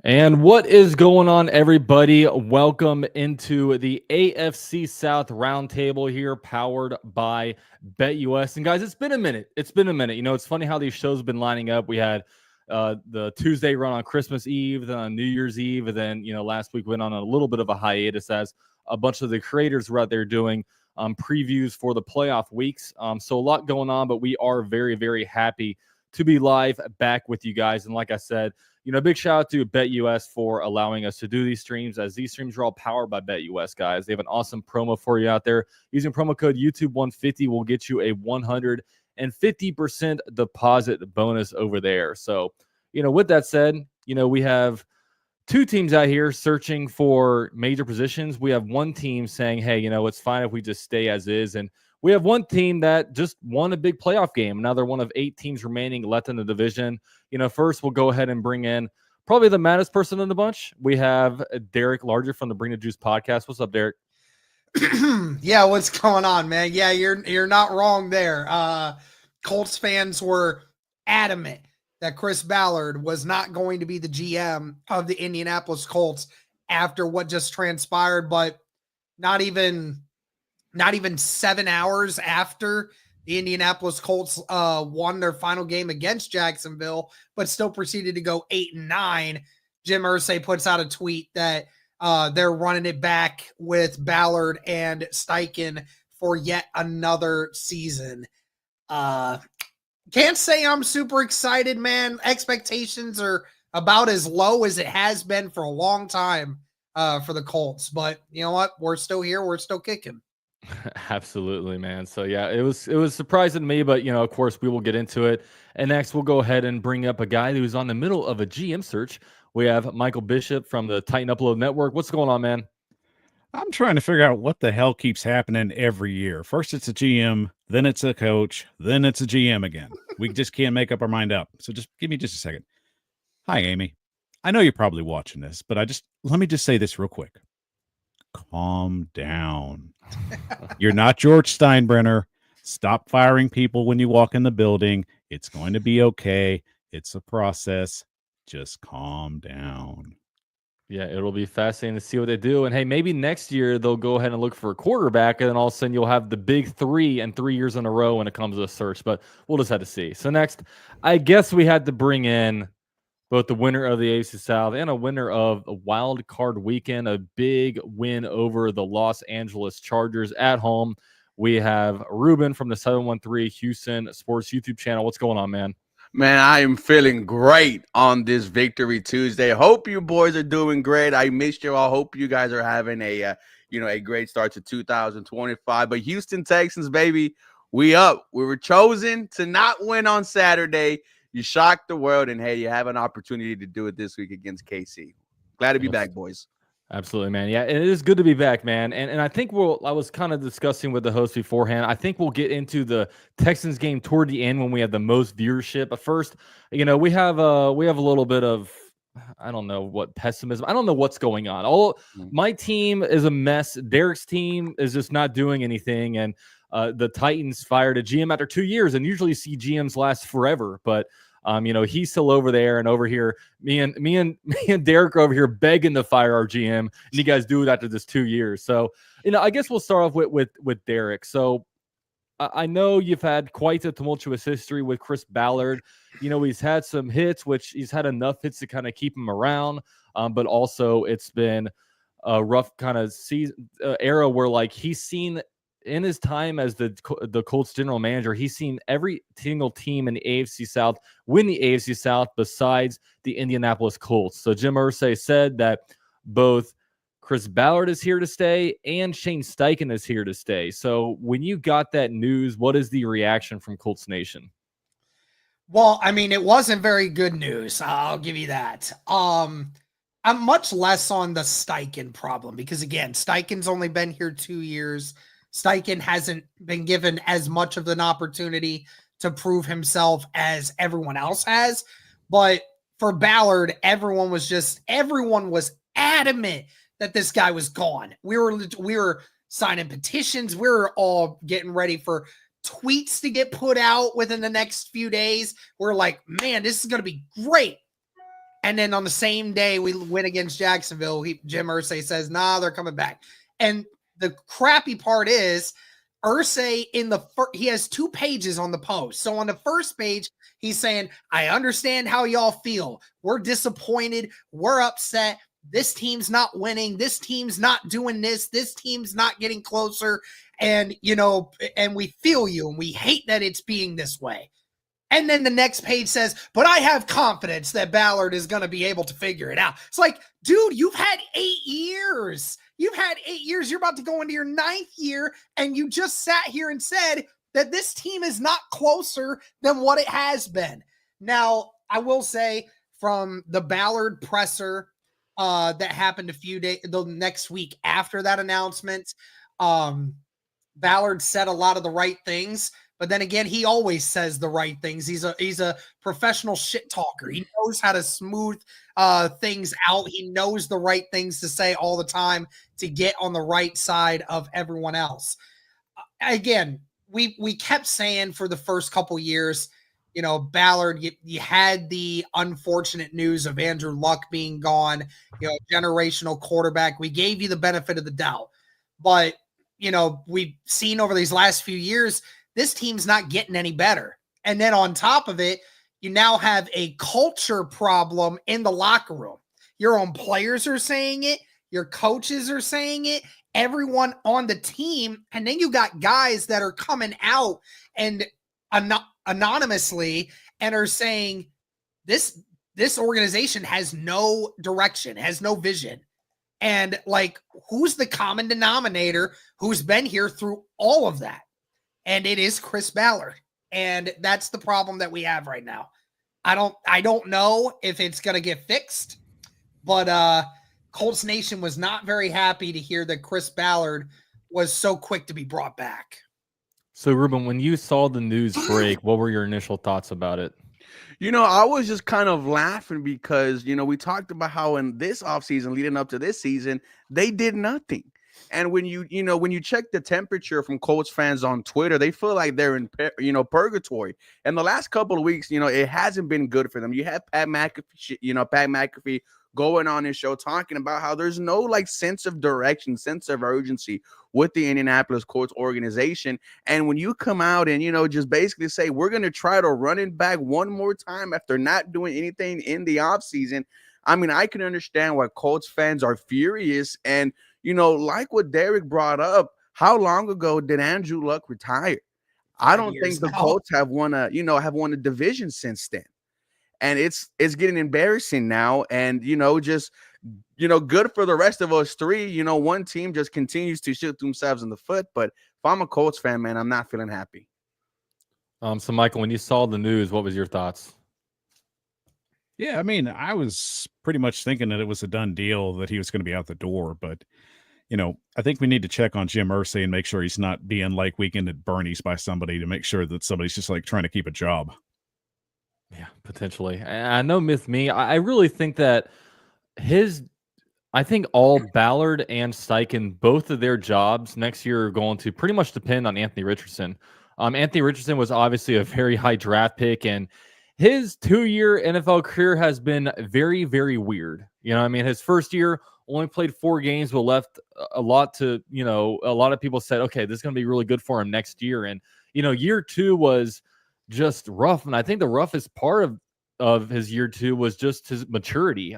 And what is going on, everybody? Welcome into the AFC South Roundtable here, powered by BetUS. And guys, it's been a minute. You know, it's funny how these shows have been lining up. We had the Tuesday run on Christmas Eve, then on New Year's Eve, and then, last week went on a little bit of a hiatus as a bunch of the creators were out there doing previews for the playoff weeks. So a lot going on, but we are very, very happy to be live back with you guys. And like I said, big shout out to BetUS for allowing us to do these streams, as these streams are all powered by BetUS, guys. They have an awesome promo for you out there. Using promo code YouTube150 will get you a 150% deposit bonus over there. So, with that said, we have two teams out here searching for major positions. We have one team saying, hey, it's fine if we just stay as is. And we have one team that just won a big playoff game. Another one of 8 teams remaining left in the division. First we'll go ahead and bring in probably the maddest person in the bunch. We have Derek Larger from the Bring the Juice podcast. What's up, Derek? Yeah, what's going on, man? Yeah, you're not wrong there. Colts fans were adamant that Chris Ballard was not going to be the GM of the Indianapolis Colts after what just transpired, but not even 7 hours after the Indianapolis Colts won their final game against Jacksonville, but still proceeded to go 8-9. Jim Irsay puts out a tweet that they're running it back with Ballard and Steichen for yet another season. Can't say I'm super excited, man. Expectations are about as low as it has been for a long time for the Colts. But you know what? We're still here. We're still kicking. Absolutely, man. So yeah, it was surprising to me, but of course we will get into it. And next we'll go ahead and bring up a guy who's on the middle of a GM search. We have Michael Bishop from the Titan Upload Network. What's going on, man? I'm trying to figure out what the hell keeps happening every year. First it's a GM, then it's a coach, then it's a GM again. We just can't make up our mind up. So just give me just a second. Hi, Amy. I know you're probably watching this, but let me just say this real quick. Calm down. You're not George Steinbrenner. Stop firing people when you walk in the building. It's going to be okay. It's a process. Just calm down. Yeah, it'll be fascinating to see what they do. And hey, maybe next year they'll go ahead and look for a quarterback, and then all of a sudden you'll have the big 3 and 3 years in a row when it comes to a search. But we'll just have to see. So next, I guess we had to bring in both the winner of the AFC South and a winner of a wild card weekend, a big win over the Los Angeles Chargers at home. We have Ruben from the 713 Houston Sports YouTube channel. What's going on, man? Man, I am feeling great on this Victory Tuesday. Hope you boys are doing great. I missed you all. Hope you guys are having a great start to 2025. But Houston Texans, baby, we up. We were chosen to not win on Saturday. You shocked the world, and hey, you have an opportunity to do it this week against KC. Glad to be back, boys. Absolutely, man. Yeah, it is good to be back, man. And I think I was kind of discussing with the host beforehand. I think we'll get into the Texans game toward the end when we have the most viewership. But first, we have a little bit of, I don't know what, pessimism. I don't know what's going on. My team is a mess. Derek's team is just not doing anything, and the Titans fired a GM after 2 years, and usually you see GMs last forever, but he's still over there, and over here, me and Derek are over here begging to fire our GM, and you guys do it after this 2 years. So, I guess we'll start off with Derek. So I know you've had quite a tumultuous history with Chris Ballard. He's had some hits, which he's had enough hits to kind of keep him around. But also it's been a rough kind of era where like he's seen in his time as the Colts general manager, he's seen every single team in the AFC South win the AFC South besides the Indianapolis Colts. So Jim Irsay said that both Chris Ballard is here to stay and Shane Steichen is here to stay. So when you got that news, what is the reaction from Colts Nation? Well, I mean, it wasn't very good news. I'll give you that. I'm much less on the Steichen problem because, again, Steichen's only been here 2 years. Steichen hasn't been given as much of an opportunity to prove himself as everyone else has. But for Ballard, everyone was adamant that this guy was gone. We were signing petitions. We were all getting ready for tweets to get put out within the next few days. We're like, man, this is going to be great. And then on the same day we win against Jacksonville, Jim Irsay says, nah, they're coming back. And the crappy part is Irsay he has 2 pages on the post. So on the first page, he's saying, I understand how y'all feel. We're disappointed. We're upset. This team's not winning. This team's not doing this. This team's not getting closer. And, and we feel you and we hate that it's being this way. And then the next page says, but I have confidence that Ballard is going to be able to figure it out. It's like, dude, you've had 8 years. You've had 8 years. You're about to go into your 9th year. And you just sat here and said that this team is not closer than what it has been. Now, I will say from the Ballard presser that happened the next week after that announcement, Ballard said a lot of the right things. But then again, he always says the right things. He's a professional shit talker. He knows how to smooth things out. He knows the right things to say all the time to get on the right side of everyone else. Again, we kept saying for the first couple years, Ballard, you had the unfortunate news of Andrew Luck being gone, generational quarterback. We gave you the benefit of the doubt. But, we've seen over these last few years, this team's not getting any better. And then on top of it, you now have a culture problem in the locker room. Your own players are saying it. Your coaches are saying it. Everyone on the team. And then you got guys that are coming out and anonymously and are saying this organization has no direction, has no vision. And who's the common denominator who's been here through all of that? And it is Chris Ballard. And that's the problem that we have right now. I don't know if it's going to get fixed, but Colts Nation was not very happy to hear that Chris Ballard was so quick to be brought back. So, Ruben, when you saw the news break, what were your initial thoughts about it? I was just kind of laughing because, we talked about how in this offseason leading up to this season, they did nothing. And when you check the temperature from Colts fans on Twitter, they feel like they're in, purgatory. And the last couple of weeks, it hasn't been good for them. You have Pat McAfee going on his show talking about how there's no sense of direction, sense of urgency with the Indianapolis Colts organization. And when you come out and, just basically say, we're going to try to run it back one more time after not doing anything in the offseason, I can understand why Colts fans are furious. And, like what Derek brought up, how long ago did Andrew Luck retire? I don't think the Colts have won a division since then. And it's getting embarrassing now. And, good for the rest of us three. One team just continues to shoot themselves in the foot. But if I'm a Colts fan, man, I'm not feeling happy. So, Michael, when you saw the news, what was your thoughts? Yeah, I was pretty much thinking that it was a done deal, that he was going to be out the door. But, I think we need to check on Jim Irsay and make sure he's not being Weekend at Bernie's by somebody, to make sure that somebody's just trying to keep a job. Yeah, potentially. I know with me, I really think that I think all Ballard and Steichen, both of their jobs next year are going to pretty much depend on Anthony Richardson. Anthony Richardson was obviously a very high draft pick, and his 2-year NFL career has been very, very weird. His first year only played 4 games, but left a lot to, a lot of people said, okay, this is going to be really good for him next year. And, year 2 was just rough. And I think the roughest part of his year 2 was just his maturity.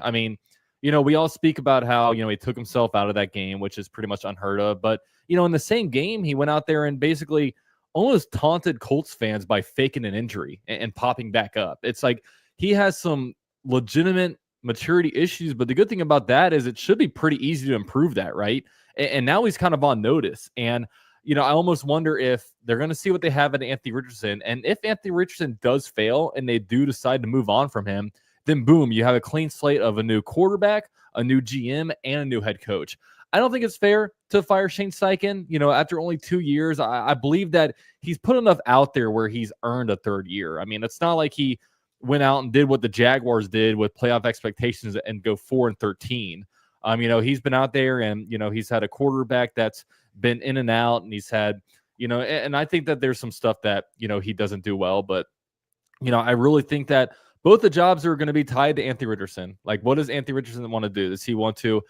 We all speak about how, he took himself out of that game, which is pretty much unheard of. But, in the same game, he went out there and basically almost taunted Colts fans by faking an injury and popping back up. It's like he has some legitimate maturity issues, but the good thing about that is it should be pretty easy to improve that, right? And now he's kind of on notice. And, I almost wonder if they're going to see what they have in Anthony Richardson. And if Anthony Richardson does fail and they do decide to move on from him, then boom, you have a clean slate of a new quarterback, a new GM, and a new head coach. I don't think it's fair to fire Shane Steichen. After only 2 years, I believe that he's put enough out there where he's earned a 3rd year. It's not like he went out and did what the Jaguars did with playoff expectations and go 4-13. He's been out there and, he's had a quarterback that's been in and out, and he's had, and I think that there's some stuff that, he doesn't do well. But, I really think that both the jobs are going to be tied to Anthony Richardson. Like, what does Anthony Richardson want to do? Does he want to,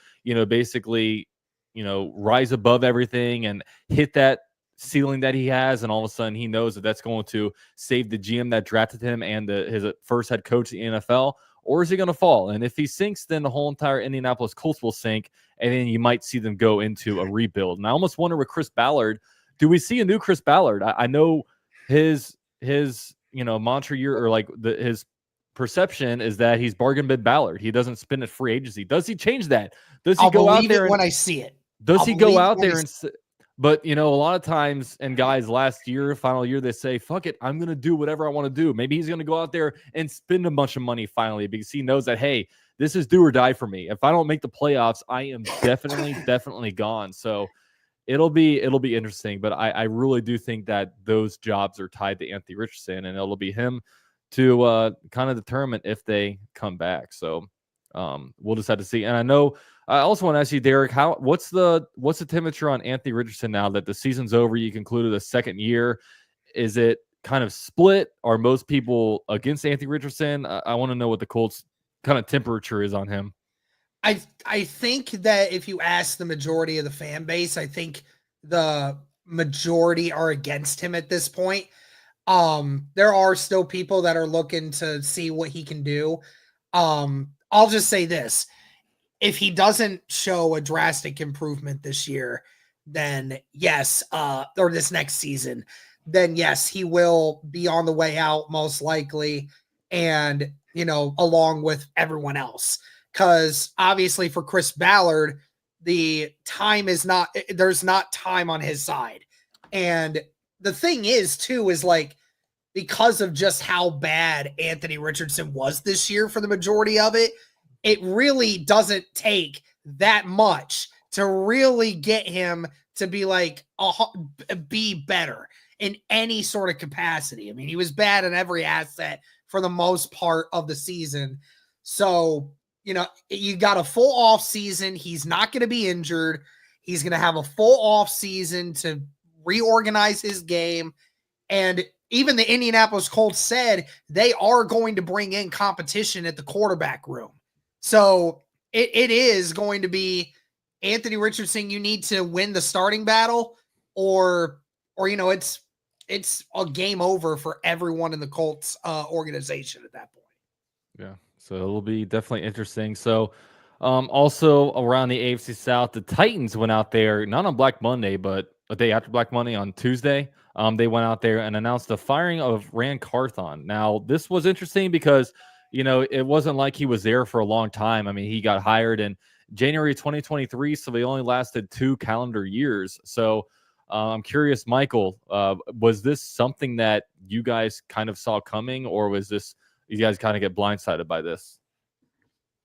basically, rise above everything and hit that ceiling that he has, and all of a sudden he knows that that's going to save the GM that drafted him and his first head coach in the NFL? Or is he going to fall? And if he sinks, then the whole entire Indianapolis Colts will sink, and then you might see them go into a rebuild. And I almost wonder with Chris Ballard, do we see a new Chris Ballard? I know his mantra year, or like his perception is that he's bargain bin Ballard. He doesn't spend at free agency. Does he change that? Does he I'll go out believe there it when I see it? Does I'll he go believe out when there and? But a lot of times, and guys, last year, final year, they say, "Fuck it, I'm gonna do whatever I want to do." Maybe he's gonna go out there and spend a bunch of money finally because he knows that, hey, this is do or die for me. If I don't make the playoffs, I am definitely gone. So it'll be interesting. But I really do think that those jobs are tied to Anthony Richardson, and it'll be him to kind of determine if they come back. So we'll just have to see. And I know I also want to ask you, Derek, what's the temperature on Anthony Richardson now that the season's over? You concluded the second year. Is it kind of split? Are most people against Anthony Richardson? I want to know what the Colts kind of temperature is on him. I think that if you ask the majority of the fan base, I think the majority are against him at this point. There are still people that are looking to see what he can do. I'll just say this. If he doesn't show a drastic improvement this year, then yes, or this next season, then yes, he will be on the way out most likely. And, along with everyone else, because obviously for Chris Ballard, the time is not, there's not time on his side. And the thing is too, is like, because of just how bad Anthony Richardson was this year for the majority of it, it really doesn't take that much to really get him to be like, be better in any sort of capacity. I mean, he was bad in every asset for the most part of the season. So, you got a full off season. He's not going to be injured. He's going to have a full off season to reorganize his game. And even the Indianapolis Colts said they are going to bring in competition at the quarterback room. So it is going to be Anthony Richardson. You need to win the starting battle, or it's a game over for everyone in the Colts organization at that point. Yeah. So it'll be definitely interesting. So also around the AFC South, the Titans went out there, not on Black Monday, but a day after Black Monday on Tuesday. They went out there and announced the firing of Ran Carthon. Now, this was interesting because, it wasn't like he was there for a long time. I mean, he got hired in January 2023, so they only lasted 2 calendar years. So I'm curious, Michael, was this something that you guys kind of saw coming, or was this you guys kind of get blindsided by this?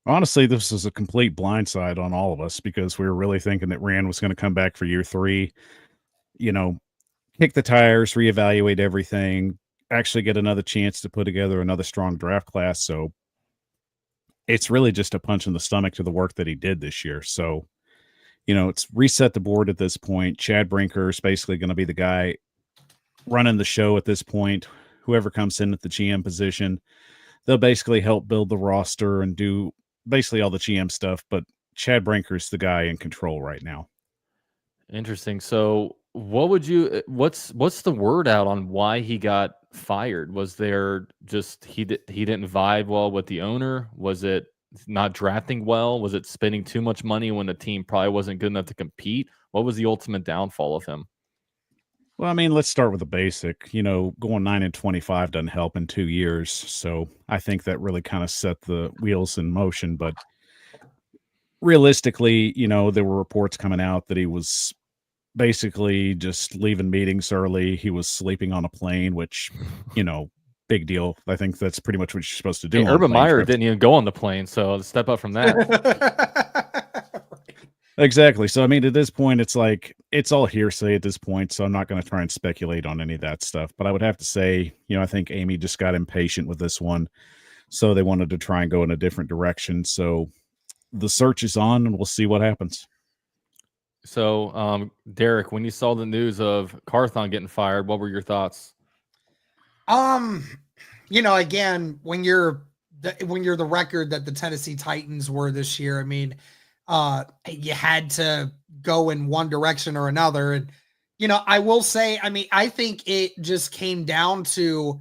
Honestly, this is a complete blindside on all of us because we were really thinking that Rand was going to come back for year 3, kick the tires, reevaluate everything, actually get another chance to put together another strong draft class. So it's really just a punch in the stomach to the work that he did this year. So, it's reset the board at this point. Chad Brinker is basically going to be the guy running the show at this point. Whoever comes in at the GM position, they'll basically help build the roster and do basically all the GM stuff. But Chad Brinker's the guy in control right now. Interesting. So what's the word out on why he got fired? Was there just he didn't vibe well with the owner? Was it not drafting well? Was it spending too much money when the team probably wasn't good enough to compete? What was the ultimate downfall of him? Well, I mean, let's start with the basic. Going 9-25 doesn't help in 2 years. So I think that really kind of set the wheels in motion. But realistically, there were reports coming out that he was basically just leaving meetings early. He was sleeping on a plane, which, big deal. I think that's pretty much what you're supposed to do. Hey, Urban Meyer didn't even go on the plane, so step up from that. Exactly. So, I mean, at this point, it's like, it's all hearsay at this point. So I'm not going to try and speculate on any of that stuff. But I would have to say, I think Amy just got impatient with this one. So they wanted to try and go in a different direction. So the search is on and we'll see what happens. So, Derek, when you saw the news of Carthon getting fired, what were your thoughts? Again, when you're when you're the record that the Tennessee Titans were this year, I mean, you had to go in one direction or another. And, I will say, I mean, I think it just came down to,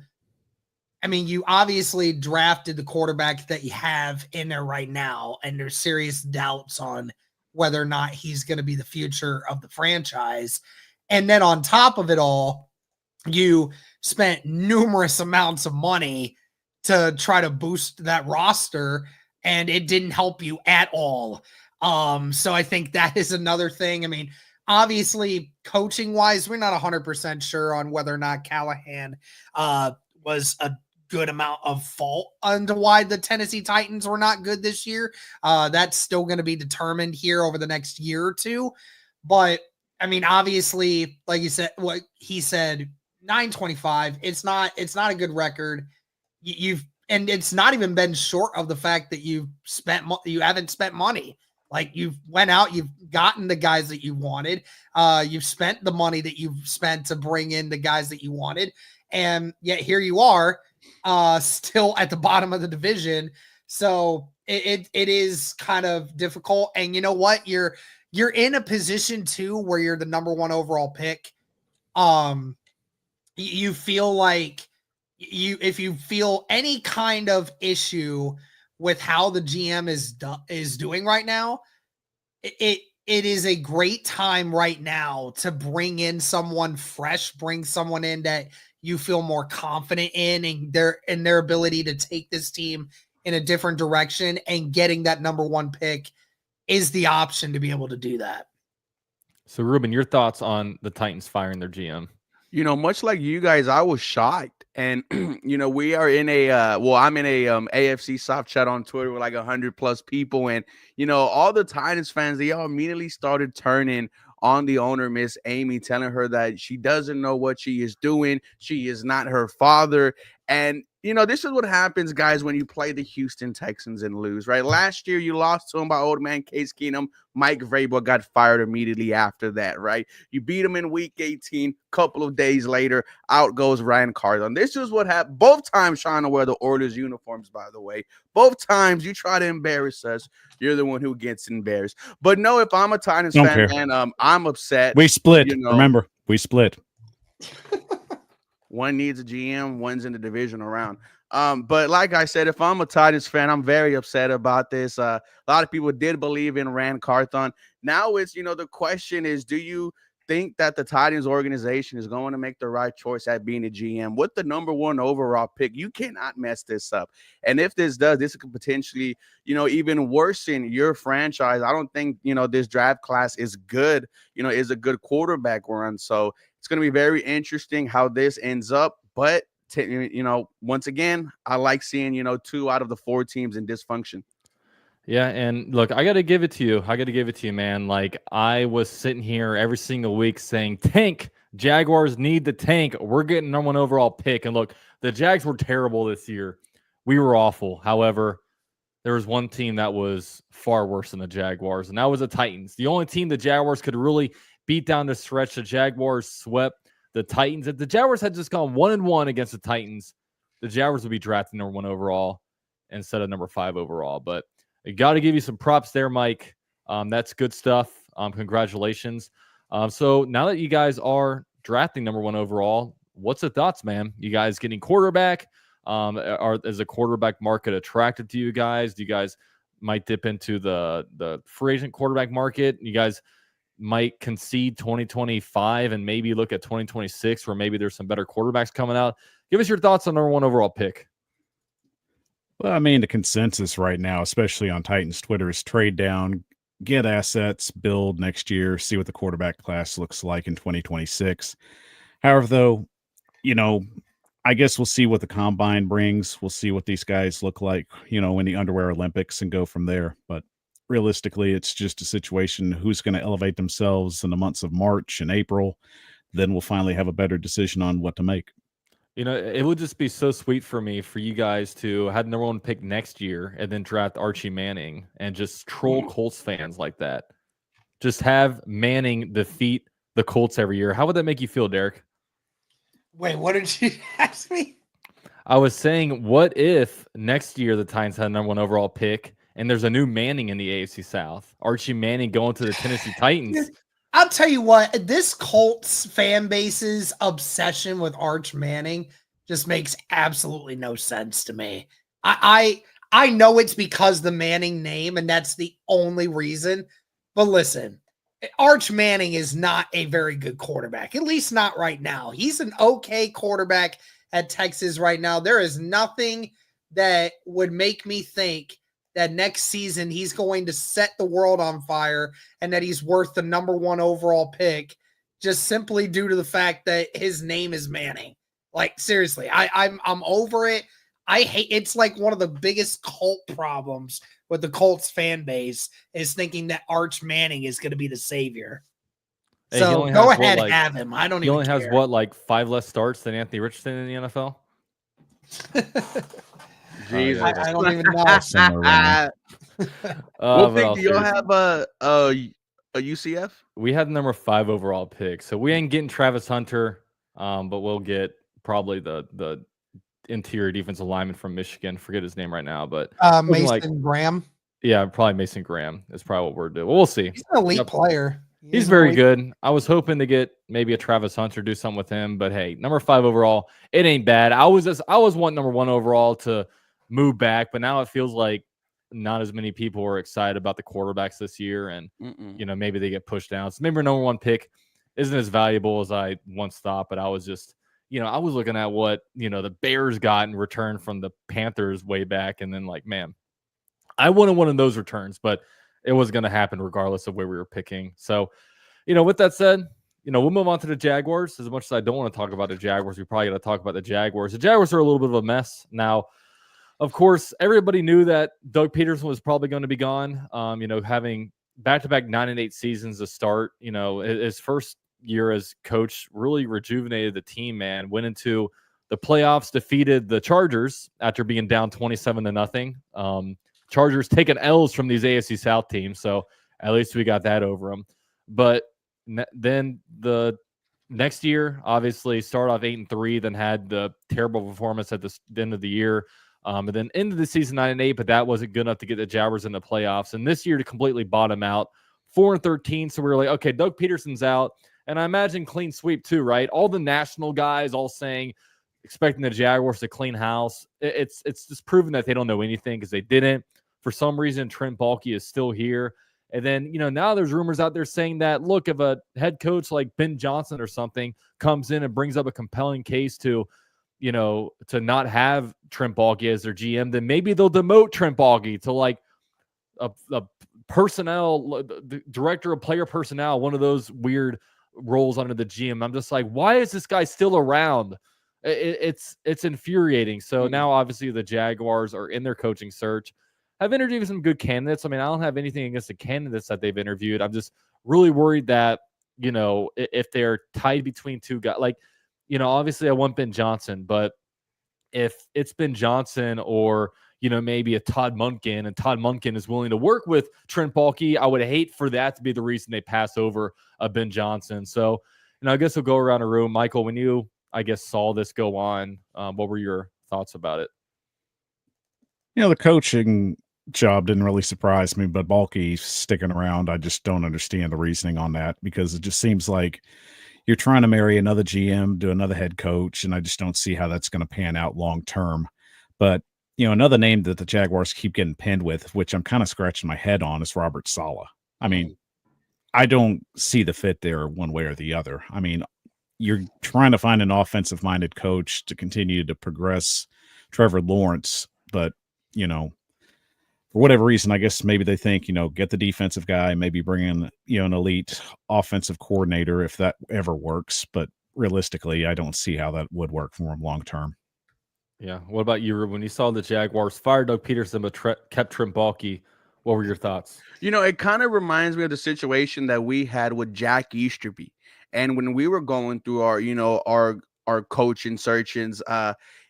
I mean, you obviously drafted the quarterback that you have in there right now, and there's serious doubts on whether or not he's going to be the future of the franchise. And then on top of it all, you spent numerous amounts of money to try to boost that roster, and it didn't help you at all. So I think that is another thing. I mean, obviously, coaching wise, we're not 100% sure on whether or not Callahan was a good amount of fault into why the Tennessee Titans were not good this year. That's still going to be determined here over the next year or two. But I mean, obviously, like you said, what he said, 925. It's not a good record. And it's not even been short of the fact that you haven't spent money. Like, you've went out, you've gotten the guys that you wanted. You've spent the money that you've spent to bring in the guys that you wanted. And yet here you are, still at the bottom of the division. So it is kind of difficult. And you know what? You're in a position too where you're the number one overall pick. You feel like if you feel any kind of issue with how the GM is doing right now, it is a great time right now to bring in someone fresh, bring someone in that you feel more confident in, and their ability to take this team in a different direction, and getting that number one pick is the option to be able to do that. So, Ruben, your thoughts on the Titans firing their GM? Much like you guys, I was shocked. And, we are in I'm in a AFC soft chat on Twitter with like 100+ people. And, all the Titans fans, they all immediately started turning on the owner, Miss Amy, telling her that she doesn't know what she is doing. She is not her father. And, this is what happens, guys, when you play the Houston Texans and lose, right? Last year, you lost to them by old man Case Keenum. Mike Vrabel got fired immediately after that, right? You beat them in week 18. Couple of days later, out goes Ryan Carthon. This is what happened. Both times trying to wear the Oilers uniforms, by the way. Both times you try to embarrass us. You're the one who gets embarrassed. But no, if I'm a Titans fan, man, I'm upset. We split. Remember, we split. One needs a GM, one's in the divisional round. But like I said, if I'm a Titans fan, I'm very upset about this. A lot of people did believe in Rand Carthon. Now it's, the question is, do you think that the Titans organization is going to make the right choice at being a GM with the number one overall pick? You cannot mess this up. And if this does, this could potentially, even worsen your franchise. I don't think, this draft class is good, is a good quarterback run. So it's going to be very interesting how this ends up. But, once again, I like seeing, 2 out of the 4 teams in dysfunction. Yeah, and look, I got to give it to you. Man. Like, I was sitting here every single week saying, tank, Jaguars need the tank. We're getting number one overall pick. And look, the Jags were terrible this year. We were awful. However, there was one team that was far worse than the Jaguars, and that was the Titans. The only team the Jaguars could really beat down the stretch. The Jaguars swept the Titans. If the Jaguars had just gone 1-1 against the Titans, the Jaguars would be drafting number 1 overall instead of number 5 overall. But I got to give you some props there, Mike. That's good stuff. Congratulations. So now that you guys are drafting number 1 overall, what's the thoughts, man? You guys getting quarterback? Is the quarterback market attractive to you guys? Do you guys might dip into the free agent quarterback market? You guys might concede 2025 and maybe look at 2026 where maybe there's some better quarterbacks coming out. Give us your thoughts on number 1 overall pick. Well, I mean, the consensus right now, especially on Titans Twitter, is trade down, get assets, build next year, see what the quarterback class looks like in 2026. However, though, I guess we'll see what the combine brings. We'll see what these guys look like, in the underwear Olympics, and go from there. But realistically, it's just a situation who's going to elevate themselves in the months of March and April. Then we'll finally have a better decision on what to make. It would just be so sweet for me for you guys to have number 1 pick next year and then draft Archie Manning and just troll Colts fans like that. Just have Manning defeat the Colts every year. How would that make you feel, Derek? Wait, what did you ask me? I was saying, what if next year the Titans had a number 1 overall pick and there's a new Manning in the AFC South? Archie Manning going to the Tennessee Titans. I'll tell you what, this Colts fan base's obsession with Arch Manning just makes absolutely no sense to me. I know it's because the Manning name, and that's the only reason. But listen, Arch Manning is not a very good quarterback, at least not right now. He's an okay quarterback at Texas right now. There is nothing that would make me think that next season he's going to set the world on fire and that he's worth the number 1 overall pick just simply due to the fact that his name is Manning. Like, seriously, I'm over it. I hate it's like one of the biggest cult problems with the Colts fan base is thinking that Arch Manning is going to be the savior. Hey, so go ahead, have him. I don't he even only has what, like 5 less starts than Anthony Richardson in the NFL? Jesus. I don't even know. What pick do you have a UCF? We had the number 5 overall pick, so we ain't getting Travis Hunter, but we'll get probably the interior defensive lineman from Michigan. Forget his name right now, but Mason Graham. Yeah, probably Mason Graham is probably what we're doing. We'll see. He's an elite player. He's very good. I was hoping to get maybe a Travis Hunter, do something with him, but hey, number 5 overall, it ain't bad. I was wanting number 1 overall to move back, but now it feels like not as many people are excited about the quarterbacks this year, and maybe they get pushed down. So maybe our number 1 pick isn't as valuable as I once thought, but I was just, I was looking at what, the Bears got in return from the Panthers way back, and then like, man, I wanted one of those returns, but it was going to happen regardless of where we were picking. So, with that said, we'll move on to the Jaguars. As much as I don't want to talk about the Jaguars, we probably got to talk about the Jaguars. The Jaguars are a little bit of a mess now. Of course, everybody knew that Doug Peterson was probably going to be gone. Having back-to-back 9-8 seasons to start, his first year as coach really rejuvenated the team, man. Went into the playoffs, defeated the Chargers after being down 27-0. Chargers taking L's from these AFC South teams, so at least we got that over them. But then the next year, obviously, started off 8-3, then had the terrible performance at the end of the year, and then into the season 9-8, but that wasn't good enough to get the Jaguars in the playoffs. And this year to completely bottom out, 4-13. So we were like, okay, Doug Peterson's out, and I imagine clean sweep too, right? All the national guys all saying, expecting the Jaguars to clean house. It's just proven that they don't know anything because they didn't. For some reason, Trent Baalke is still here. And then, now there's rumors out there saying that, look, if a head coach like Ben Johnson or something comes in and brings up a compelling case to not have Trent Baalke as their GM, then maybe they'll demote Trent Baalke to like a personnel, the director of player personnel, one of those weird roles under the GM. I'm just like, why is this guy still around? It's infuriating. So now obviously the Jaguars are in their coaching search. I've interviewed some good candidates. I mean, I don't have anything against the candidates that they've interviewed. I'm just really worried that, if they're tied between two guys, like, obviously I want Ben Johnson, but if it's Ben Johnson or, maybe a Todd Monken, and Todd Monken is willing to work with Trent Baalke, I would hate for that to be the reason they pass over a Ben Johnson. So, I guess we'll go around the room. Michael, when you, I guess, saw this go on, what were your thoughts about it? The coaching job didn't really surprise me, but Baalke sticking around, I just don't understand the reasoning on that, because it just seems like you're trying to marry another GM to another head coach, and I just don't see how that's going to pan out long term. But another name that the Jaguars keep getting pinned with, which I'm kind of scratching my head on, is Robert Saleh. I mean, I don't see the fit there one way or the other. I mean, you're trying to find an offensive minded coach to continue to progress Trevor Lawrence, but for whatever reason, I guess maybe they think, get the defensive guy, maybe bring in, an elite offensive coordinator if that ever works. But realistically, I don't see how that would work for him long term. Yeah. What about you, Ruben? When you saw the Jaguars fire Doug Peterson but kept Trent Baalke, what were your thoughts? It kind of reminds me of the situation that we had with Jack Easterby. And when we were going through our coaching searches,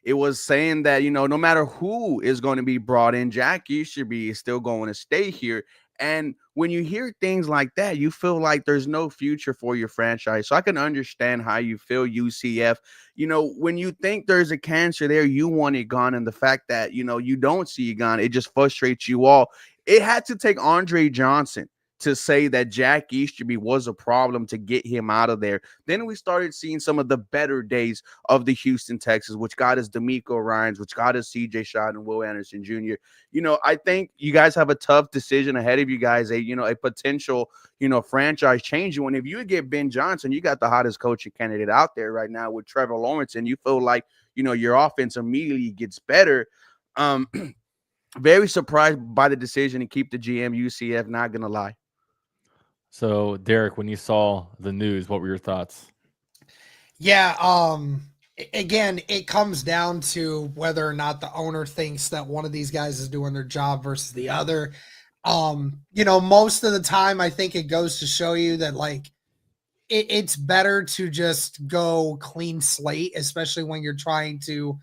it was saying that, no matter who is going to be brought in, Jack Easterby is still going to stay here. And when you hear things like that, you feel like there's no future for your franchise. So I can understand how you feel, UCF. When you think there's a cancer there, you want it gone. And the fact that, you don't see it gone, it just frustrates you all. It had to take Andre Johnson to say that Jack Easterby was a problem to get him out of there. Then we started seeing some of the better days of the Houston Texans, which got us D'Amico Ryans, which got us CJ Stroud and Will Anderson Jr. I think you guys have a tough decision ahead of you guys, a potential, franchise change. When if you get Ben Johnson, you got the hottest coaching candidate out there right now with Trevor Lawrence, and you feel like, your offense immediately gets better. Very surprised by the decision to keep the GM UCF, not going to lie. So, Derek, when you saw the news, what were your thoughts? Yeah, again, it comes down to whether or not the owner thinks that one of these guys is doing their job versus the other. Most of the time, I think it goes to show you that, like, it's better to just go clean slate, especially when you're trying to,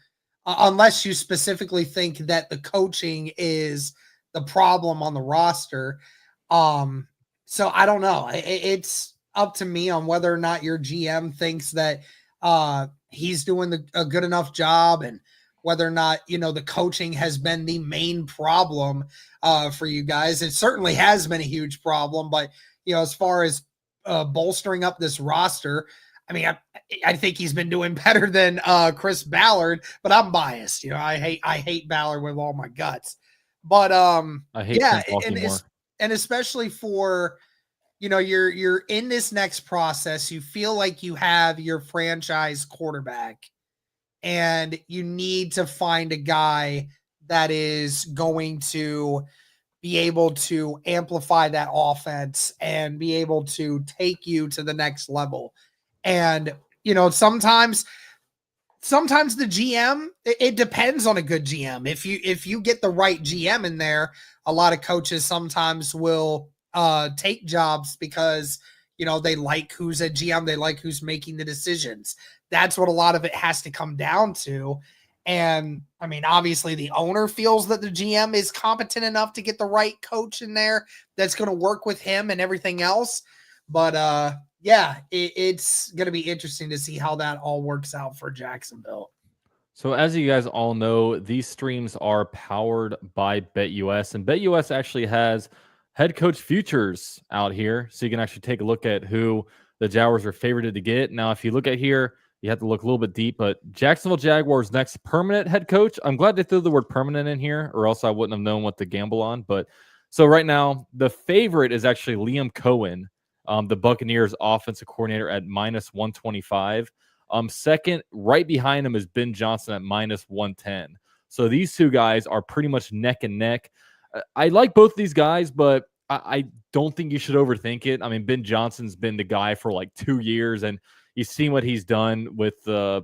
unless you specifically think that the coaching is the problem on the roster. So I don't know. It's up to me on whether or not your GM thinks that he's doing a good enough job, and whether or not, the coaching has been the main problem for you guys. It certainly has been a huge problem, but, as far as bolstering up this roster, I mean, I think he's been doing better than Chris Ballard, but I'm biased. I hate Ballard with all my guts. But I hate and especially for, you're in this next process, you feel like you have your franchise quarterback, and you need to find a guy that is going to be able to amplify that offense and be able to take you to the next level. And, sometimes the GM, it depends on a good GM. If you get the right GM in there, a lot of coaches sometimes will take jobs because, they like who's a GM, they like who's making the decisions. That's what a lot of it has to come down to. And I mean, obviously the owner feels that the GM is competent enough to get the right coach in there that's going to work with him and everything else. But it's going to be interesting to see how that all works out for Jacksonville. So as you guys all know, these streams are powered by BetUS, and BetUS actually has head coach futures out here. So you can actually take a look at who the Jaguars are favored to get. Now, if you look at here, you have to look a little bit deep, but Jacksonville Jaguars next permanent head coach. I'm glad they threw the word permanent in here, or else I wouldn't have known what to gamble on. But so right now, the favorite is actually Liam Cohen, the Buccaneers offensive coordinator, at -125. Second, right behind him, is Ben Johnson at -110. So these two guys are pretty much neck and neck. I like both these guys, but I don't think you should overthink it. I mean, Ben Johnson's been the guy for like 2 years, and you've seen what he's done with the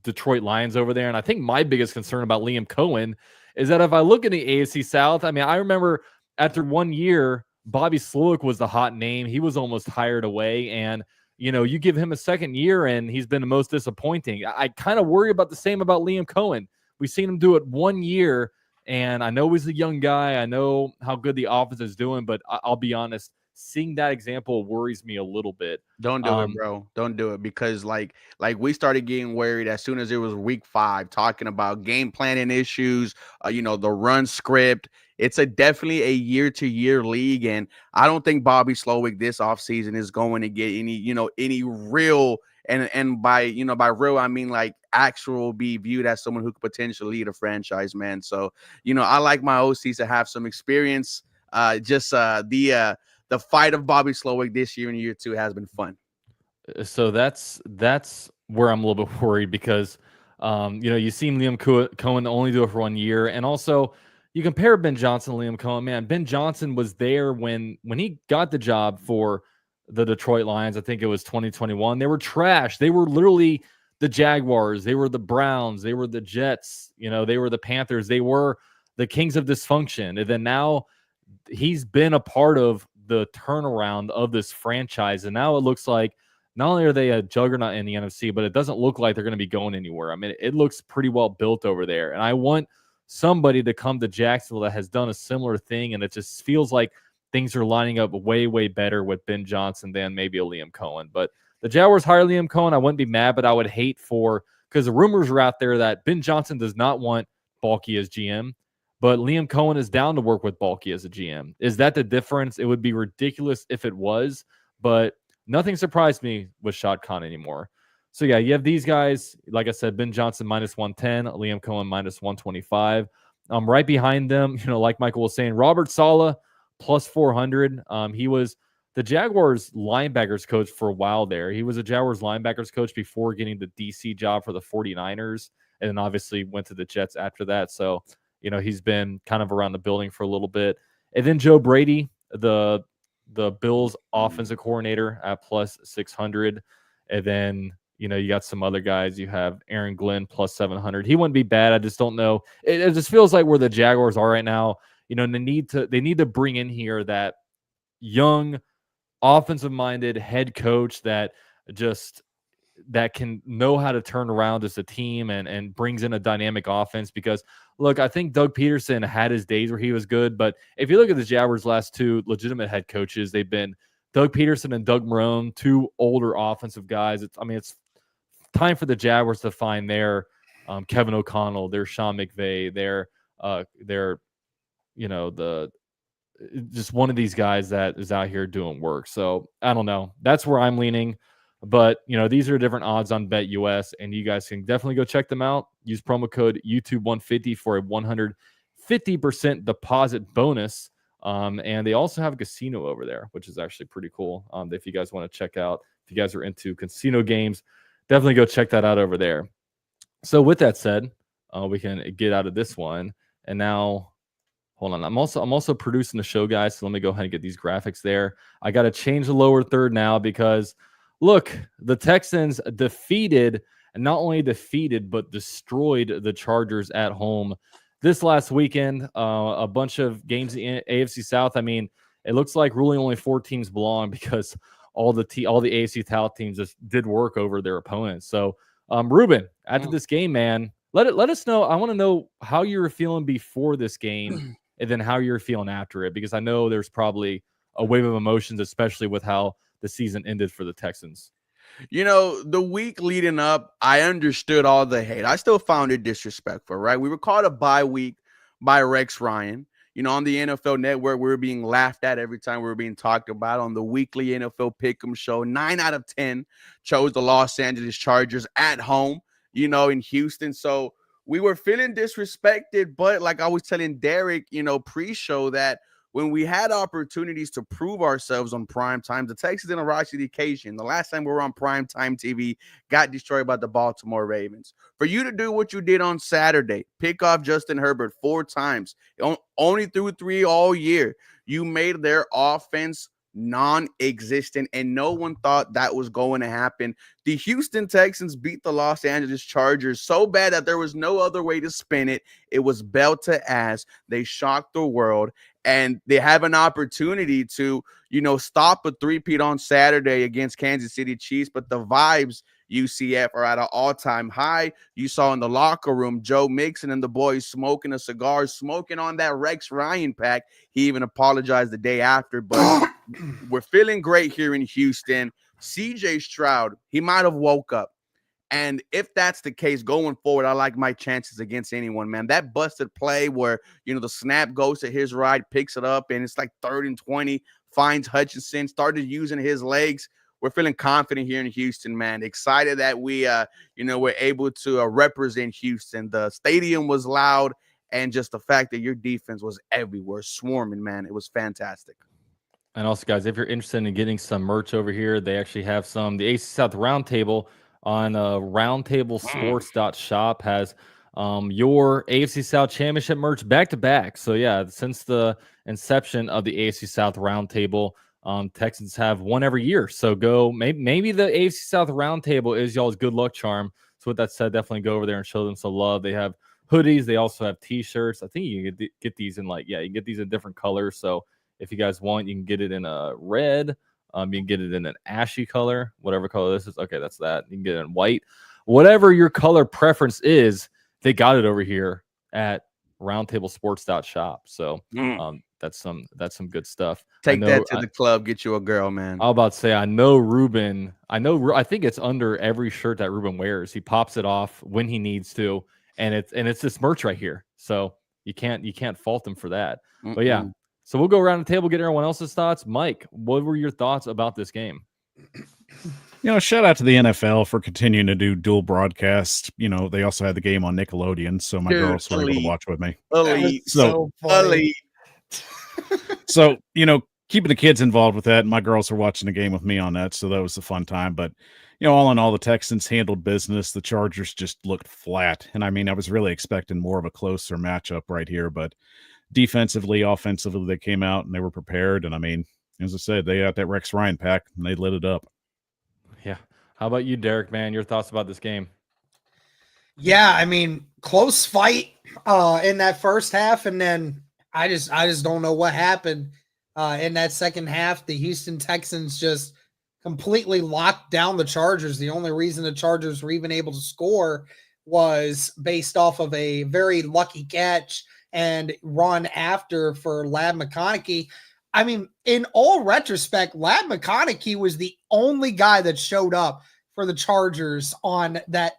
Detroit Lions over there. And I think my biggest concern about Liam Cohen is that if I look at the AFC South, I mean, I remember after 1 year, Bobby Slowick was the hot name. He was almost hired away. And, you give him a second year and he's been the most disappointing. I kind of worry about the same about Liam Cohen. We've seen him do it 1 year, and I know he's a young guy. I know how good the offense is doing, but I'll be honest, seeing that example worries me a little bit. Don't do it, bro. Don't do it, because like we started getting worried as soon as it was week 5, talking about game planning issues, the run script. It's definitely a year-to-year league, and I don't think Bobby Slowick this offseason is going to get any real, and by real I mean like actual, be viewed as someone who could potentially lead a franchise, man. So I like my OCs to have some experience. The fight of Bobby Slowick this year in year 2 has been fun. So that's where I'm a little bit worried, because you see Liam Cohen only do it for 1 year, and also you compare Ben Johnson to Liam Cohen. Man, Ben Johnson was there when he got the job for the Detroit Lions. I think it was 2021. They were trash. They were literally the Jaguars. They were the Browns. They were the Jets. They were the Panthers. They were the kings of dysfunction. And then now he's been a part of the turnaround of this franchise. And now it looks like not only are they a juggernaut in the NFC, but it doesn't look like they're going to be going anywhere. I mean, it looks pretty well built over there. And I want somebody to come to Jacksonville that has done a similar thing, and it just feels like things are lining up way, way better with Ben Johnson than maybe a Liam Cohen. But the Jaguars hire Liam Cohen. I wouldn't be mad, but I would hate because the rumors are out there that Ben Johnson does not want Balky as GM, but Liam Cohen is down to work with Balky as a GM. Is that the difference? It would be ridiculous if it was, but nothing surprised me with Shad Khan anymore. So yeah, you have these guys, like I said, Ben Johnson -110, Liam Cohen -125. Right behind them, like Michael was saying, Robert Saleh +400. He was the Jaguars linebackers coach for a while there. He was a Jaguars linebackers coach before getting the DC job for the 49ers, and then obviously went to the Jets after that. So, he's been kind of around the building for a little bit. And then Joe Brady, the Bills offensive coordinator at +600. And then, you got some other guys. You have Aaron Glenn +700. He wouldn't be bad. I just don't know. It just feels like where the Jaguars are right now. They need to bring in here that young, offensive-minded head coach that can know how to turn around as a team and brings in a dynamic offense. Because, look, I think Doug Peterson had his days where he was good, but if you look at the Jaguars' last two legitimate head coaches, they've been Doug Peterson and Doug Marrone, two older offensive guys. It's time for the Jaguars to find their Kevin O'Connell, their Sean McVay, their just one of these guys that is out here doing work. So I don't know. That's where I'm leaning. But, these are different odds on BetUS, and you guys can definitely go check them out. Use promo code YouTube150 for a 150% deposit bonus. And they also have a casino over there, which is actually pretty cool. If you guys want to check out, if you guys are into casino games, definitely go check that out over there. So with that said, we can get out of this one. And now, hold on. I'm also producing the show, guys. So let me go ahead and get these graphics there. I got to change the lower third now because, look, the Texans defeated, and not only defeated, but destroyed the Chargers at home this last weekend. A bunch of games in AFC South. It looks like really only 4 teams belong because all the AFC South teams just did work over their opponents. So, Ruben, after this game, man, let us know. I want to know how you were feeling before this game and then how you're feeling after it, because I know there's probably a wave of emotions, especially with how the season ended for the Texans. The week leading up, I understood all the hate. I still found it disrespectful, right? We were called a bye week by Rex Ryan. On the NFL Network, we were being laughed at every time we were being talked about on the weekly NFL Pick'em show. 9 out of 10 chose the Los Angeles Chargers at home, in Houston. So we were feeling disrespected, but like I was telling Derek, pre-show, that when we had opportunities to prove ourselves on prime time, the Texans didn't rise to the occasion. The last time we were on prime time TV, got destroyed by the Baltimore Ravens. For you to do what you did on Saturday, pick off Justin Herbert 4 times, only threw 3 all year. You made their offense non-existent, and no one thought that was going to happen. The Houston Texans beat the Los Angeles Chargers so bad that there was no other way to spin it. It was belt to ass. They shocked the world, and they have an opportunity to, stop a three-peat on Saturday against Kansas City Chiefs, but the vibes, UCF, are at an all-time high. You saw in the locker room Joe Mixon and the boys smoking a cigar, smoking on that Rex Ryan pack. He even apologized the day after, but we're feeling great here in Houston. CJ Stroud, he might have woke up. And if that's the case going forward, I like my chances against anyone, man. That busted play where, the snap goes to his right, picks it up, and it's like 3rd and 20, finds Hutchinson, started using his legs. We're feeling confident here in Houston, man. Excited that we, we're able to represent Houston. The stadium was loud, and just the fact that your defense was everywhere, swarming, man. It was fantastic. And also, guys, if you're interested in getting some merch over here, they actually have some. The AFC South Roundtable on roundtablesports.shop has your AFC South Championship merch back-to-back. So, yeah, since the inception of the AFC South Roundtable, Texans have one every year. So go, maybe the AFC South Roundtable is y'all's good luck charm. So with that said, definitely go over there and show them some love. They have hoodies. They also have T-shirts. I think you can get these in you can get these in different colors. So if you guys want, you can get it in a red. You can get it in an ashy color, whatever color this is. Okay, that's that. You can get it in white. Whatever your color preference is, they got it over here at roundtablesports.shop. So that's some good stuff. Take that to the club, get you a girl, man. I was about to say, I think it's under every shirt that Ruben wears. He pops it off when he needs to, and it's this merch right here. So you can't fault him for that. But yeah, so we'll go around the table, get everyone else's thoughts. Mike, what were your thoughts about this game? Shout out to the NFL for continuing to do dual broadcast. They also had the game on Nickelodeon, so my girls were able to watch with me. Elite. So keeping the kids involved with that, and my girls were watching the game with me on that, so that was a fun time. But all in all, the Texans handled business. The Chargers just looked flat, and I was really expecting more of a closer matchup right here. But defensively, offensively, they came out and they were prepared. And as I said, they got that Rex Ryan pack and they lit it up. Yeah. How about you, Derek, man? Your thoughts about this game? Yeah, close fight in that first half, and then I just don't know what happened in that second half. The Houston Texans just completely locked down the Chargers. The only reason the Chargers were even able to score was based off of a very lucky catch and run after for Ladd McConkey. In all retrospect, Ladd McConkey was the only guy that showed up for the Chargers on that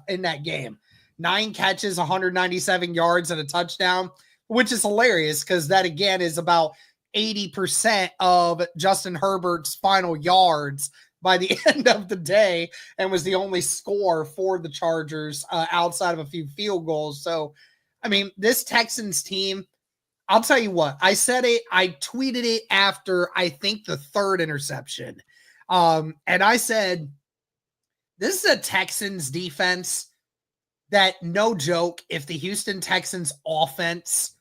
in that game. 9 catches, 197 yards, and a touchdown, which is hilarious because that again is about 80% of Justin Herbert's final yards by the end of the day, and was the only score for the Chargers outside of a few field goals. So, this Texans team, I'll tell you what, I said it, I tweeted it after I think the third interception. And I said, this is a Texans defense that, no joke, if the Houston Texans offense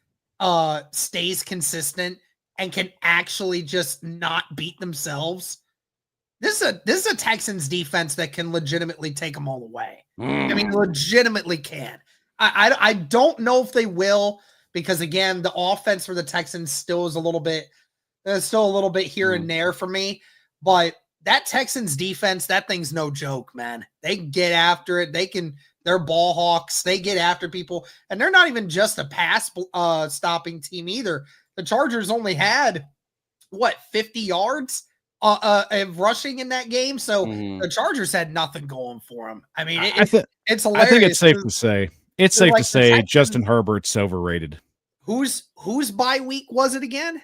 stays consistent and can actually just not beat themselves, this is a Texans defense that can legitimately take them all away. Legitimately can. I don't know if they will, because again, the offense for the Texans still is a little bit here and there for me. But that Texans defense, that thing's no joke, man. They get after it. They're ball hawks. They get after people, and they're not even just a pass stopping team either. The Chargers only had 50 yards of rushing in that game, so the Chargers had nothing going for them. It's hilarious. I think it's safe to say. It's safe to say Justin Herbert's overrated. Whose bye week was it again?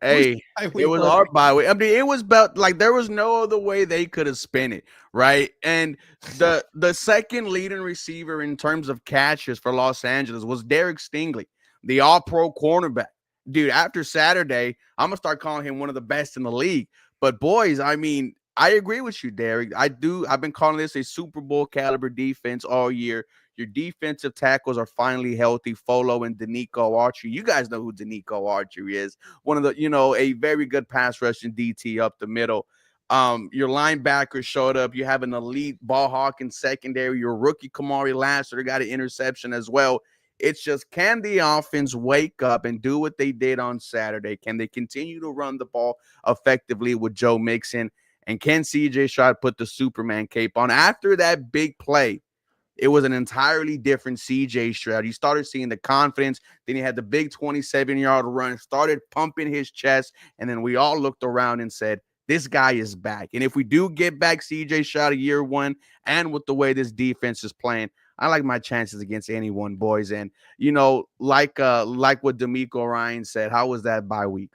Hey, it was our bye week. It was about there was no other way they could have spent it, right? And the second leading receiver in terms of catches for Los Angeles was Derek Stingley, the all-pro cornerback. Dude, after Saturday, I'm going to start calling him one of the best in the league. But boys, I agree with you, Derek. I've been calling this a Super Bowl caliber defense all year. Your defensive tackles are finally healthy. Folo and Danico Archer. You guys know who Danico Archer is. One of the, a very good pass rushing DT up the middle. Your linebackers showed up. You have an elite ball hawk in secondary. Your rookie Kamari Lassiter got an interception as well. It's just, can the offense wake up and do what they did on Saturday? Can they continue to run the ball effectively with Joe Mixon? And can CJ Stroud put the Superman cape on? After that big play, it was an entirely different CJ Stroud. You started seeing the confidence. Then he had the big 27-yard run, started pumping his chest, and then we all looked around and said, this guy is back. And if we do get back CJ Stroud in year one, and with the way this defense is playing, I like my chances against anyone, boys. And, like what D'Amico Ryan said, how was that bye week?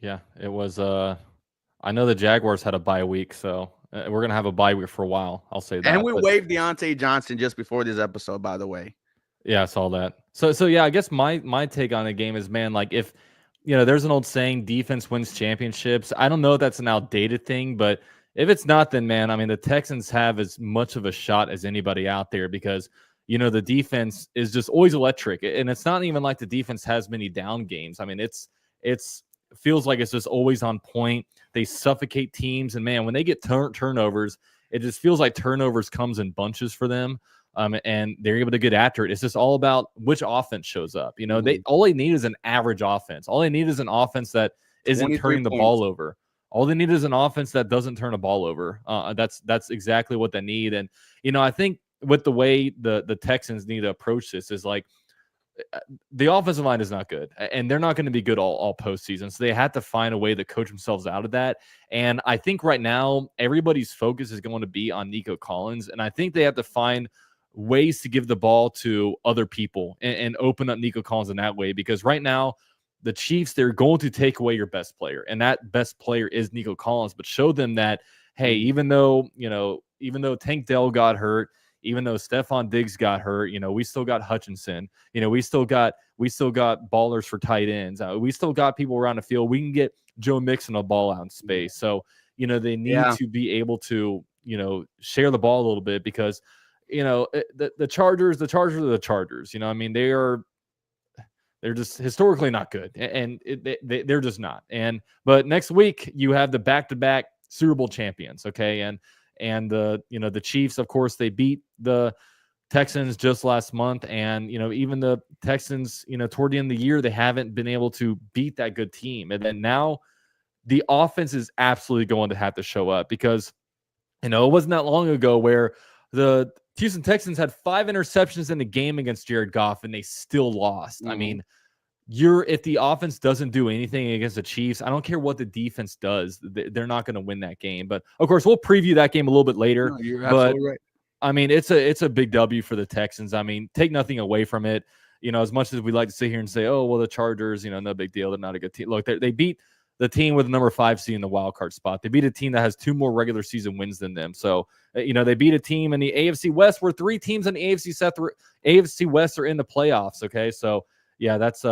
Yeah, it was. I know the Jaguars had a bye week, so we're going to have a bye week for a while. I'll say that. And we waived Deontay Johnson just before this episode, by the way. Yeah, I saw that. So yeah, I guess my take on the game is, man, if, there's an old saying, defense wins championships. I don't know if that's an outdated thing, but if it's not, then, man, the Texans have as much of a shot as anybody out there because, the defense is just always electric. And it's not even like the defense has many down games. It's feels like it's just always on point. They suffocate teams. And, man, when they get turnovers, it just feels like turnovers comes in bunches for them. And they're able to get after it. It's just all about which offense shows up. All they need is an average offense. All they need is an offense that isn't turning the ball over. All they need is an offense that doesn't turn a ball over. That's exactly what they need. And, I think with the way the Texans need to approach this is like the offensive line is not good, and they're not going to be good all postseason. So they had to find a way to coach themselves out of that. And I think right now everybody's focus is going to be on Nico Collins, and I think they have to find ways to give the ball to other people and open up Nico Collins in that way, because right now the Chiefs, they're going to take away your best player, and that best player is Nico Collins. But show them that, hey, even though Tank Dell got hurt, even though Stephon Diggs got hurt, we still got Hutchinson. We still got ballers for tight ends. We still got people around the field. We can get Joe Mixon a ball out in space. So, they need to be able to, share the ball a little bit, because, the Chargers are the Chargers. They're just historically not good, and they're just not. But next week you have the back-to-back Super Bowl champions. Okay. And the Chiefs, of course, they beat the Texans just last month. And, even the Texans, toward the end of the year, they haven't been able to beat that good team. And then now the offense is absolutely going to have to show up, because, it wasn't that long ago where the Houston Texans had 5 interceptions in the game against Jared Goff, and they still lost. I mean, if the offense doesn't do anything against the Chiefs, I don't care what the defense does, they're not going to win that game. But of course, we'll preview that game a little bit later. No, you're absolutely right. I mean, it's a big W for the Texans. I mean, take nothing away from it. As much as we like to sit here and say, oh, well, the Chargers, no big deal, they're not a good team. Look, they beat the team with the number 5 seed in the wild card spot. They beat a team that has 2 more regular season wins than them. So, they beat a team in the AFC West, where 3 teams in the AFC West are in the playoffs. Okay, so yeah, that's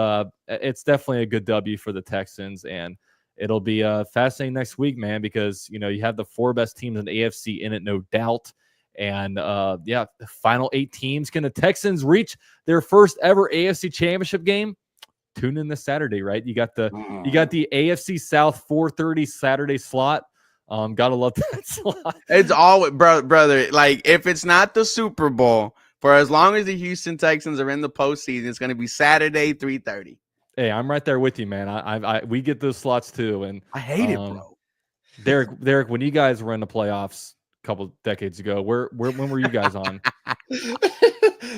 it's definitely a good W for the Texans, and it'll be fascinating next week, man, because you have the 4 best teams in the AFC in it, no doubt. And the final 8 teams. Can the Texans reach their first ever AFC Championship game? Tune in this Saturday, right? You got the AFC South 4:30 Saturday slot. Gotta love that slot. It's always, brother. Like, if it's not the Super Bowl, for as long as the Houston Texans are in the postseason, it's going to be Saturday 3:30. Hey, I'm right there with you, man. We get those slots too, and I hate it, bro. Derek, when you guys were in the playoffs a couple decades ago, when were you guys on?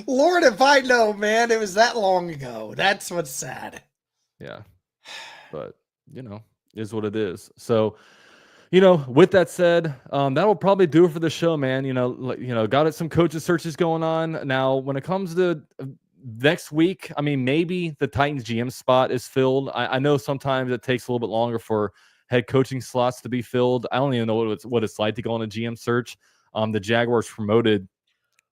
Lord, if I know, man, it was that long ago. That's what's sad. Yeah, but is what it is. So, with that said, that will probably do it for the show, man. Got some coaches searches going on now. When it comes to next week, I mean, maybe the Titans GM spot is filled. I know sometimes it takes a little bit longer for head coaching slots to be filled. I don't even know what it's like to go on a GM search. The Jaguars promoted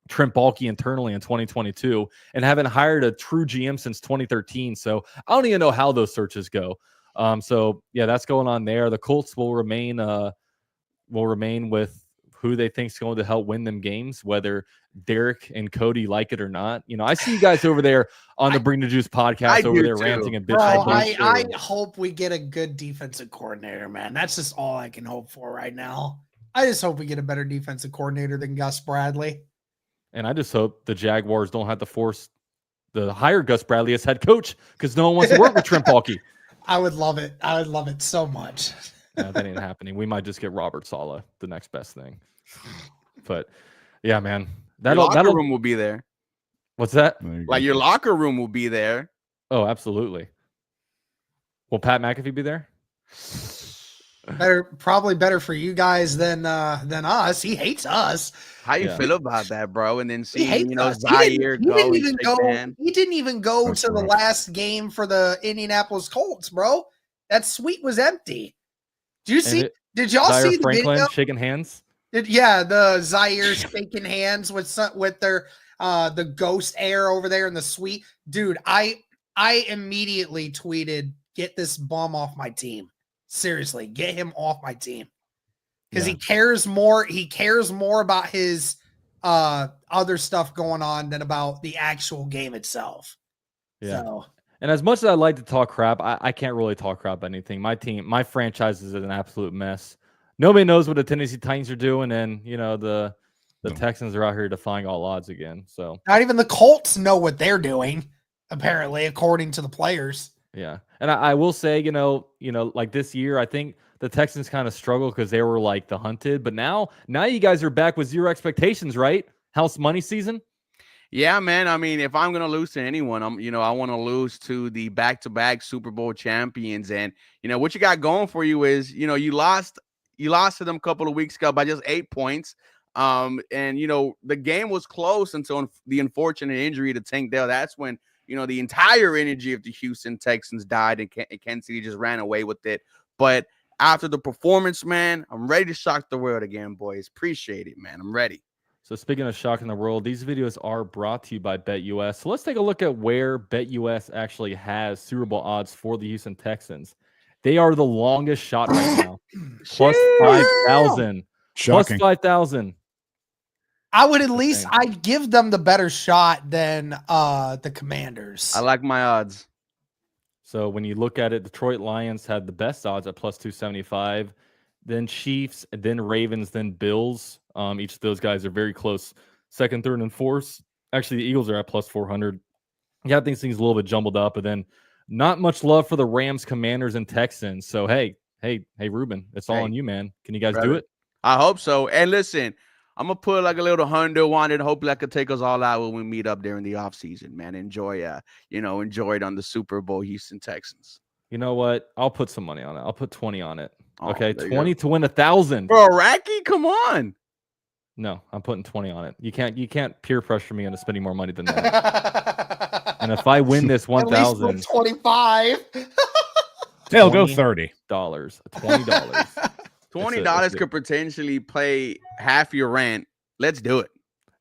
Trent Baalke internally in 2022 and haven't hired a true GM since 2013. So I don't even know how those searches go. So yeah, that's going on there. The Colts will remain with who they think is going to help win them games, whether Derek and Cody like it or not. I see you guys over there on the Bring the Juice podcast over there ranting and bitching. Bro, I hope we get a good defensive coordinator, man. That's just all I can hope for right now. I just hope we get a better defensive coordinator than Gus Bradley. And I just hope the Jaguars don't have to force the hire Gus Bradley as head coach, because no one wants to work with Trent Baalke. I would love it. I would love it so much. That ain't happening. We might just get Robert Saleh, the next best thing. But yeah, man, Your locker room will be there. What's that? Like, your locker room will be there. Oh, absolutely. Will Pat McAfee be there? Probably better for you guys than us. He hates us. How you feel about that, bro? And then seeing Zaire go. He didn't even go That's to the rough. last game for the Indianapolis Colts, bro. That suite was empty. Did y'all Zaire see the Franklin video? shaking hands? The Zaire shaking hands with their the ghost air over there in the suite. Dude, I immediately tweeted, "Get this bum off my team. Seriously, get him off my team." Because he cares more about his other stuff going on than about the actual game itself. Yeah. So, and as much as I like to talk crap, I can't really talk crap about anything. My franchise is an absolute mess. Nobody knows what the Tennessee Titans are doing, and the Texans are out here defying all odds again. So not even the Colts know what they're doing, apparently, according to the players. yeah, and I will say, like this year, I think the Texans kind of struggled because they were like the hunted, but now you guys are back with zero expectations, right? house money season? Yeah, man. I mean, if I'm gonna lose to anyone, I want to lose to the back-to-back Super Bowl champions. And what you got going for you is, you lost to them a couple of weeks ago by just 8 points. And the game was close until the unfortunate injury to Tank Dell. That's when the entire energy of the Houston Texans died, and Kansas City just ran away with it. But after the performance, man, I'm ready to shock the world again, boys. Appreciate it, man. I'm ready. So speaking of shocking the world, these videos are brought to you by BetUS. So let's take a look at where BetUS actually has Super Bowl odds for the Houston Texans. They are the longest shot right now. Plus 5,000. Plus 5,000. I would at least I'd give them the better shot than the Commanders. I like my odds. So when you look at it, Detroit Lions had the best odds at plus 275. Then Chiefs, then Ravens, then Bills. Each of those guys are very close. Second, third, and fourth. Actually, the Eagles are at plus 400. Yeah, I think things a little bit jumbled up, but then not much love for the Rams, Commanders, and Texans. So hey, Ruben, it's all on you, man. Can you guys do it? I hope so. And listen, I'm gonna put like a little hundo on it. Hopefully, I could take us all out when we meet up during the offseason, man. Enjoy it on the Super Bowl, Houston Texans. You know what? I'll put some money on it. I'll put 20 on it. Oh, okay, 20 to win 1,000. Bro, Racky, come on. No, I'm putting 20 on it. You can't peer pressure me into spending more money than that. And if I win this 1,000, 25. They'll go $30. $20. $20 could potentially pay half your rent. Let's do it.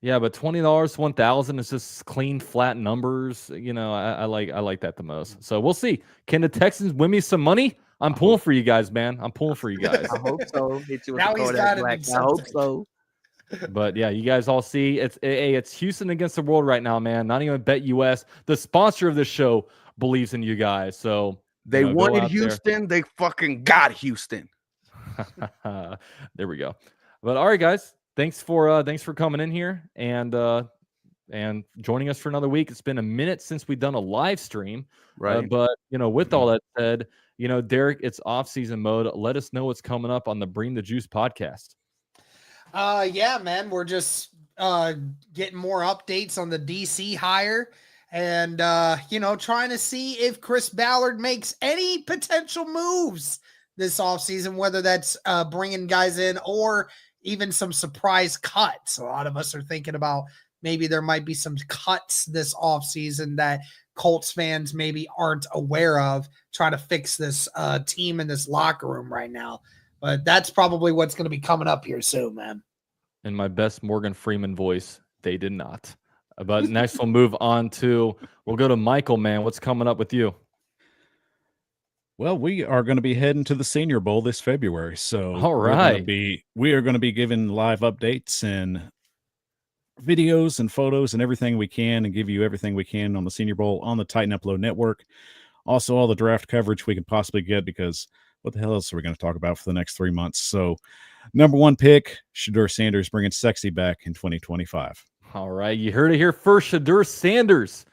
Yeah, but $20 to 1,000 is just clean, flat numbers. I like that the most. So we'll see. Can the Texans win me some money? I'm pulling for you guys, man. I'm pulling for you guys. I hope so. Now he's got it. I hope so. But yeah, you guys all see it's Houston against the world right now, man. Not even BetUS. The sponsor of this show believes in you guys. So they wanted Houston. They fucking got Houston. There we go. But all right, guys. Thanks for coming in here and joining us for another week. It's been a minute since we've done a live stream. Right. But with all that said, Derek, it's off-season mode. Let us know what's coming up on the Bring the Juice podcast. Yeah, man. We're just getting more updates on the DC hire and trying to see if Chris Ballard makes any potential moves this offseason, whether that's bringing guys in or even some surprise cuts. A lot of us are thinking about maybe there might be some cuts this offseason that Colts fans maybe aren't aware of, trying to fix this team in this locker room right now. But that's probably what's going to be coming up here soon, man. In my best Morgan Freeman voice, they did not. But next we'll go to Michael, man. What's coming up with you? Well, we are going to be heading to the Senior Bowl this February. So all right, we are going to be giving live updates and videos and photos and everything we can, and give you everything we can on the Senior Bowl on the Titan Upload Network. Also, all the draft coverage we can possibly get, because what the hell else are we going to talk about for the next 3 months? So, number one pick, Shedeur Sanders, bringing sexy back in 2025. All right, you heard it here first. Shedeur Sanders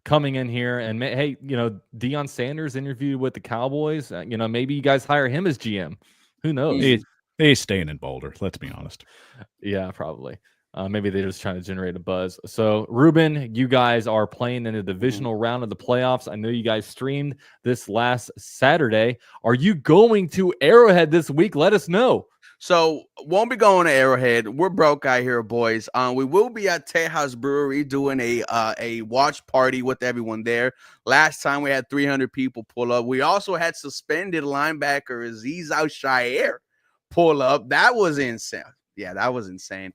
coming in here, and hey, Deion Sanders interviewed with the Cowboys. Maybe you guys hire him as GM. Who knows? He's staying in Boulder. Let's be honest. Yeah, probably. Maybe they're just trying to generate a buzz. So, Ruben, you guys are playing in a divisional round of the playoffs. I know you guys streamed this last Saturday. Are you going to Arrowhead this week? Let us know. So, won't be going to Arrowhead. We're broke out here, boys. We will be at Tejas Brewery doing a watch party with everyone there. Last time we had 300 people pull up. We also had suspended linebacker Azeez Al-Shaair pull up. That was insane. Yeah, that was insane.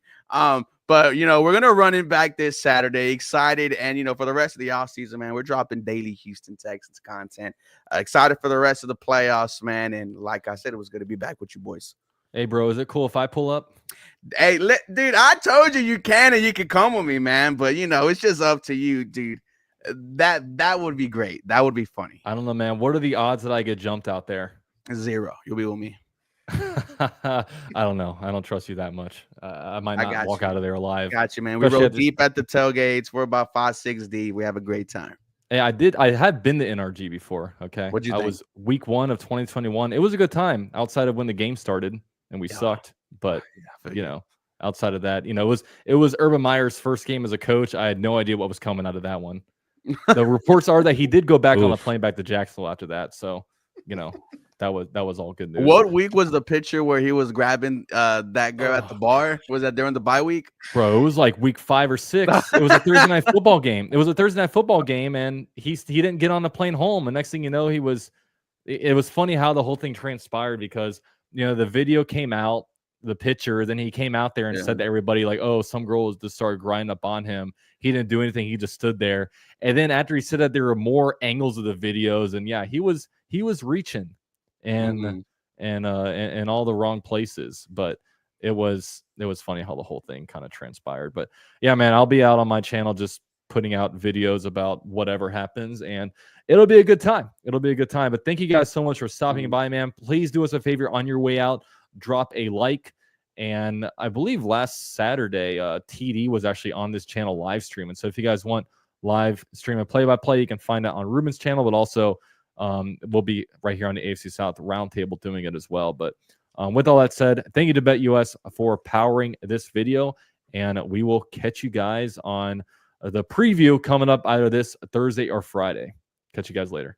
But we're gonna run it back this Saturday. Excited, and for the rest of the offseason, man, we're dropping daily Houston Texans content. Excited for the rest of the playoffs, man. And like I said, it was gonna be back with you boys. Hey, bro, is it cool if I pull up? Hey, dude, I told you can, and you can come with me, man. But it's just up to you, dude. That would be great. That would be funny. I don't know, man. What are the odds that I get jumped out there? 0. You'll be with me. I don't know. I don't trust you that much. I might not walk out of there alive. Got you, man. We roll deep at the tailgates. We're about 5-6 deep. We have a great time. Hey, I had been to NRG before. Okay. What'd you think? I was week 1 of 2021. It was a good time outside of when the game started and we sucked. But outside of that, it was Urban Meyer's first game as a coach. I had no idea what was coming out of that one. The reports are that he did go back on a plane back to Jacksonville after that. So, that was all good news. What week was the picture where he was grabbing that girl at the bar? Was that during the bye week? Bro, it was like week 5 or 6. It was a Thursday night football game. It was a Thursday night football game, and he didn't get on the plane home. And next thing you know, it was funny how the whole thing transpired because the video came out, the picture, then he came out there and said to everybody like, oh, some girl was just started grinding up on him. He didn't do anything. He just stood there. And then after he said that, there were more angles of the videos, and he was reaching and all the wrong places. But it was funny how the whole thing kind of transpired. But yeah, man, I'll be out on my channel just putting out videos about whatever happens, and it'll be a good time. But thank you guys so much for stopping by, man. Please do us a favor on your way out. Drop a like. And I believe last Saturday, TD was actually on this channel live streaming. So if you guys want live streaming play-by-play, you can find it on Ruben's channel, but also we'll be right here on the AFC South Roundtable doing it as well. But with all that said, thank you to BetUS for powering this video, and we will catch you guys on the preview coming up either this Thursday or Friday. Catch you guys later.